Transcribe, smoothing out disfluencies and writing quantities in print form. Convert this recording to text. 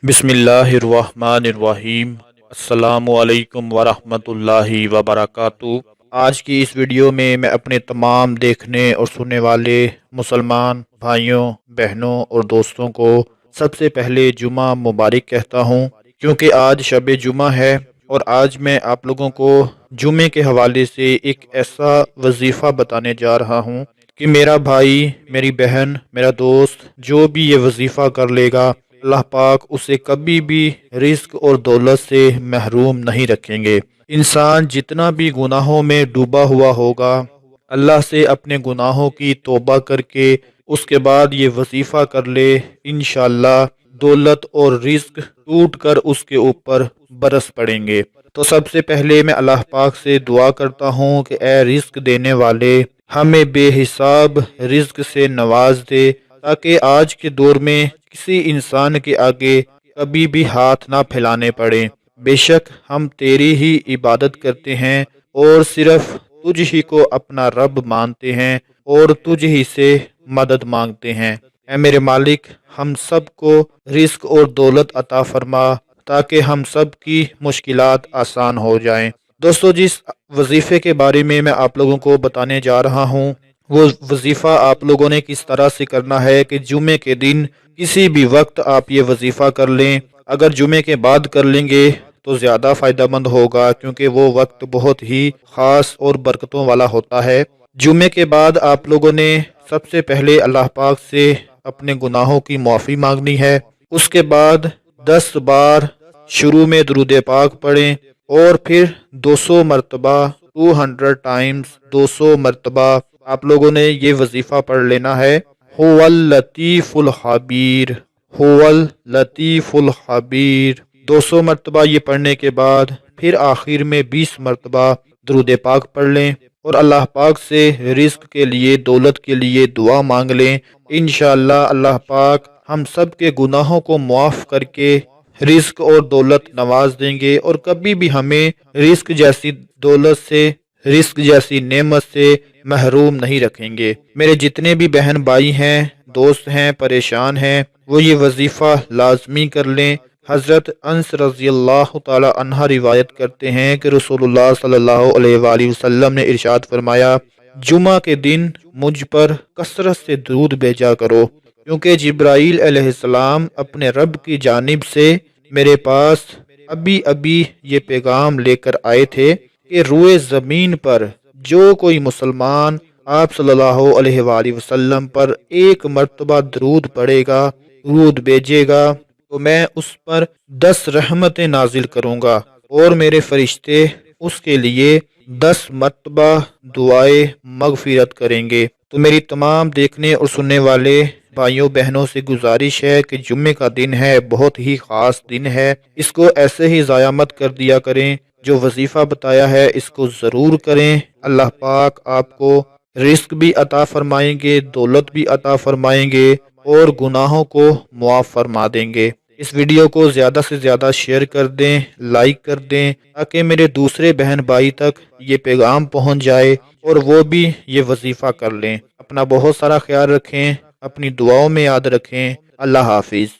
बिस्मिल्लाहिर्रहमानिर्रहीम। अस्सलामुअलैकुम वरहमतुल्लाहि वबरकातुहू। आज की इस वीडियो में मैं अपने तमाम देखने और सुनने वाले मुसलमान भाइयों, बहनों और दोस्तों को सबसे पहले जुमा मुबारक कहता हूँ, क्योंकि आज शब जुमा है और आज मैं आप लोगों को जुमे के हवाले से एक ऐसा वजीफ़ा बताने जा रहा हूँ कि मेरा भाई, मेरी बहन, मेरा दोस्त जो भी ये वजीफ़ा कर लेगा, अल्लाह पाक उसे कभी भी रिस्क और दौलत से महरूम नहीं रखेंगे। इंसान जितना भी गुनाहों में डूबा हुआ होगा, अल्लाह से अपने गुनाहों की तौबा करके उसके बाद ये वजीफ़ा कर ले, इंशाअल्लाह दौलत और रिस्क टूट कर उसके ऊपर बरस पड़ेंगे। तो सबसे पहले मैं अल्लाह पाक से दुआ करता हूँ कि ए रिस्क देने वाले, हमें बेहिसाब रिस्क से नवाज दे, ताकि आज के दौर में किसी इंसान के आगे कभी भी हाथ ना फैलाने पड़े। बेशक हम तेरी ही इबादत करते हैं और सिर्फ तुझ ही को अपना रब मानते हैं और तुझ ही से मदद मांगते हैं। ऐ मेरे मालिक, हम सब को रिस्क और दौलत अता फरमा, ताकि हम सब की मुश्किलात आसान हो जाएं। दोस्तों, जिस वजीफे के बारे में मैं आप लोगों को बताने जा रहा हूँ, वो वजीफ़ा आप लोगों ने किस तरह से करना है कि जुमे के दिन किसी भी वक्त आप ये वजीफ़ा कर लें। अगर जुमे के बाद कर लेंगे तो ज़्यादा फ़ायदेमंद होगा, क्योंकि वो वक्त बहुत ही ख़ास और बरकतों वाला होता है। जुमे के बाद आप लोगों ने सबसे पहले अल्लाह पाक से अपने गुनाहों की माफ़ी मांगनी है। उसके बाद 10 बार शुरू में दुरूद पाक पढ़ें और फिर 200 मरतबा 200 टाइम्स 200 मरतबा आप लोगों ने ये वजीफ़ा पढ़ लेना है। हुवल लतीफ़ुल खबीर, हुवल लतीफ़ुल खबीर। 200 मरतबा ये पढ़ने के बाद फिर आखिर में 20 मरतबा दुरूद पाक पढ़ लें और अल्लाह पाक से रिस्क के लिए, दौलत के लिए दुआ मांग लें। इंशाअल्लाह अल्लाह पाक हम सब के गुनाहों को माफ़ करके रिस्क और दौलत नवाज देंगे और कभी भी हमें रिस्क जैसी दौलत से, रिस्क जैसी नेमत से महरूम नहीं रखेंगे। मेरे जितने भी बहन भाई हैं, दोस्त हैं, परेशान हैं, वो ये वजीफ़ा लाजमी कर लें। हज़रत अंस रज़ी अल्लाह ताला अन्हा रिवायत करते हैं कि रसूलुल्लाह सल्लल्लाहु अलैहि वसल्लम ने इरशाद फरमाया, जुमा के दिन मुझ पर कसरत से दूध भेजा करो, क्योंकि जिब्राईल अलैहिस्सलाम अपने रब की जानिब से मेरे पास अभी अभी ये पैगाम लेकर आए थे कि रूए ज़मीन पर जो कोई मुसलमान आप सल्लल्लाहु अलैहि वसल्लम पर एक मर्तबा दरूद पढ़ेगा, दरूद भेजेगा, तो मैं उस पर 10 रहमतें नाजिल करूँगा और मेरे फरिश्ते उसके लिए 10 मर्तबा दुआए मगफिरत करेंगे। तो मेरी तमाम देखने और सुनने वाले भाइयों बहनों से गुजारिश है कि जुम्मे का दिन है, बहुत ही ख़ास दिन है, इसको ऐसे ही ज़ाया मत कर दिया करें। जो वजीफ़ा बताया है इसको ज़रूर करें। अल्लाह पाक आपको रिस्क भी अता फरमाएंगे, दौलत भी अता फरमाएंगे और गुनाहों को मुआफ़ फरमा देंगे। इस वीडियो को ज़्यादा से ज़्यादा शेयर कर दें, लाइक कर दें, ताकि मेरे दूसरे बहन भाई तक ये पैगाम पहुंच जाए और वो भी ये वजीफ़ा कर लें। अपना बहुत सारा ख्याल रखें, अपनी दुआओं में याद रखें। अल्लाह हाफिज़।